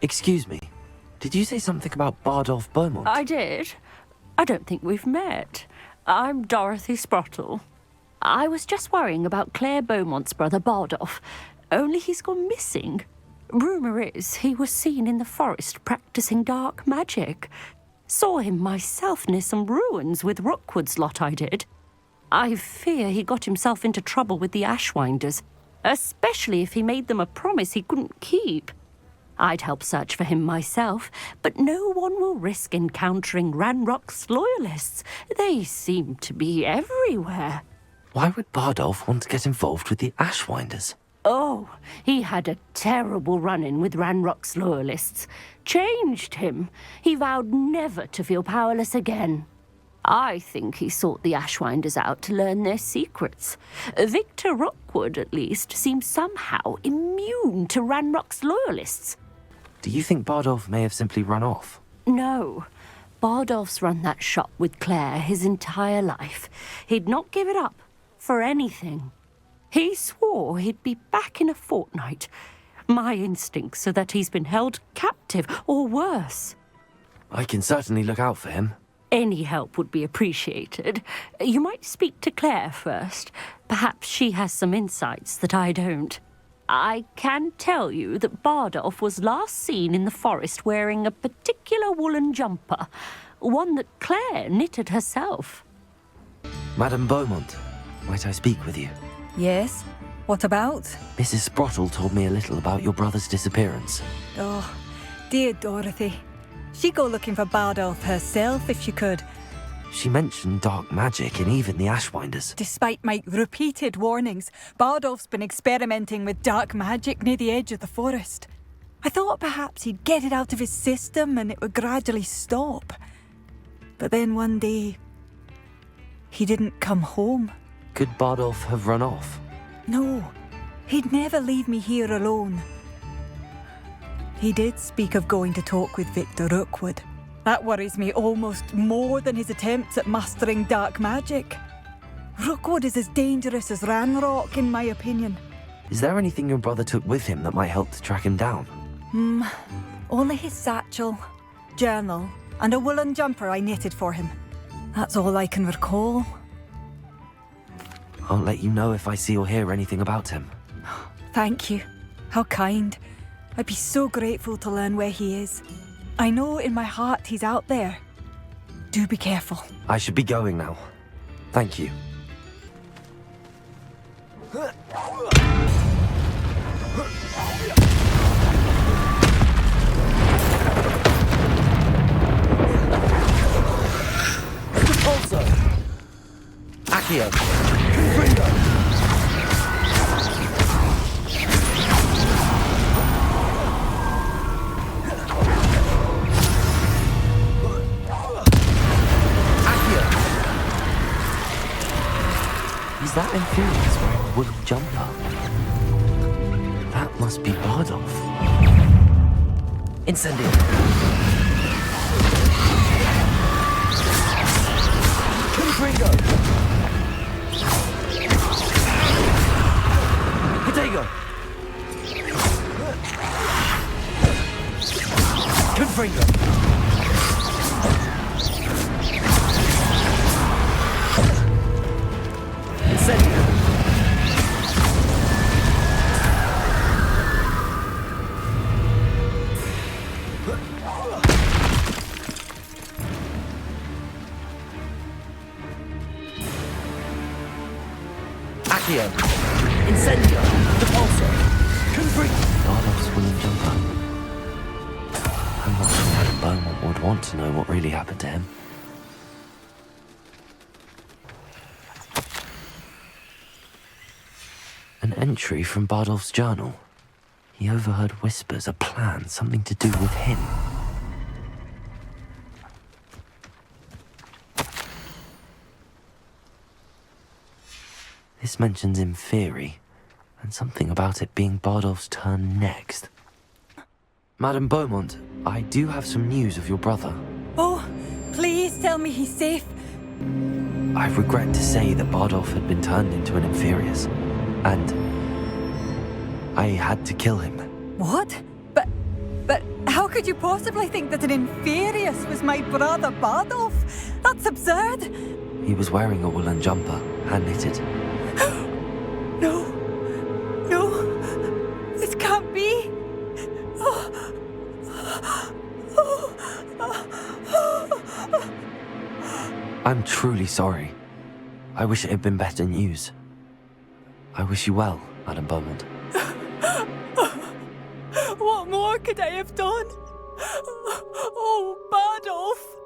Excuse me. Did you say something about Bardolph Beaumont? I did. I don't think we've met. I'm Dorothy Sprottle. I was just worrying about Claire Beaumont's brother Bardolph, only he's gone missing. Rumour is he was seen in the forest practising dark magic. Saw him myself near some ruins with Rookwood's lot I did. I fear he got himself into trouble with the Ashwinders, especially if he made them a promise he couldn't keep. I'd help search for him myself, but no one will risk encountering Ranrock's loyalists. They seem to be everywhere. Why would Bardolph want to get involved with the Ashwinders? Oh, he had a terrible run-in with Ranrock's loyalists. Changed him. He vowed never to feel powerless again. I think he sought the Ashwinders out to learn their secrets. Victor Rookwood, at least, seems somehow immune to Ranrock's loyalists. Do you think Bardolph may have simply run off? No. Bardolph's run that shop with Claire his entire life. He'd not give it up for anything. He swore he'd be back in a fortnight. My instincts are that he's been held captive, or worse. I can certainly look out for him. Any help would be appreciated. You might speak to Claire first. Perhaps she has some insights that I don't. I can tell you that Bardolph was last seen in the forest wearing a particular woolen jumper, one that Claire knitted herself. Madame Beaumont, might I speak with you? Yes? What about? Mrs. Sprottle told me a little about your brother's disappearance. Oh, dear Dorothy. She'd go looking for Bardolph herself if she could. She mentioned dark magic and even the Ashwinders. Despite my repeated warnings, Bardolph's been experimenting with dark magic near the edge of the forest. I thought perhaps he'd get it out of his system and it would gradually stop. But then one day, he didn't come home. Could Bardolph have run off? No, he'd never leave me here alone. He did speak of going to talk with Victor Rookwood. That worries me almost more than his attempts at mastering dark magic. Rookwood is as dangerous as Ranrock, in my opinion. Is there anything your brother took with him that might help to track him down? Only his satchel, journal, and a woolen jumper I knitted for him. That's all I can recall. I'll let you know if I see or hear anything about him. Thank you. How kind. I'd be so grateful to learn where he is. I know in my heart he's out there. Do be careful. I should be going now. Thank you. Also, Accio. Confringo. Is that Inferior's wearing a woolen jumper? That must be Bardolph. Incendio. Confringo. Potato. Confringo. Accio. Incendio. Depulso. Confringo. Bardolph's woolen jumper. I'm not sure Madame Beaumont would want to know what really happened to him. An entry from Bardolph's journal. He overheard whispers, a plan, something to do with him. This mentions Inferi, and something about it being Bardolph's turn next. Madame Beaumont, I do have some news of your brother. Oh, please tell me he's safe. I regret to say that Bardolph had been turned into an Inferius, and I had to kill him. What? But But how could you possibly think that an inferius was my brother Bardolph? That's absurd. He was wearing a woolen jumper, hand-knitted. No. No. This can't be. I'm truly sorry. I wish it had been better news. I wish you well, Madam Beaumont. What more could I have done? Oh, Bardolph.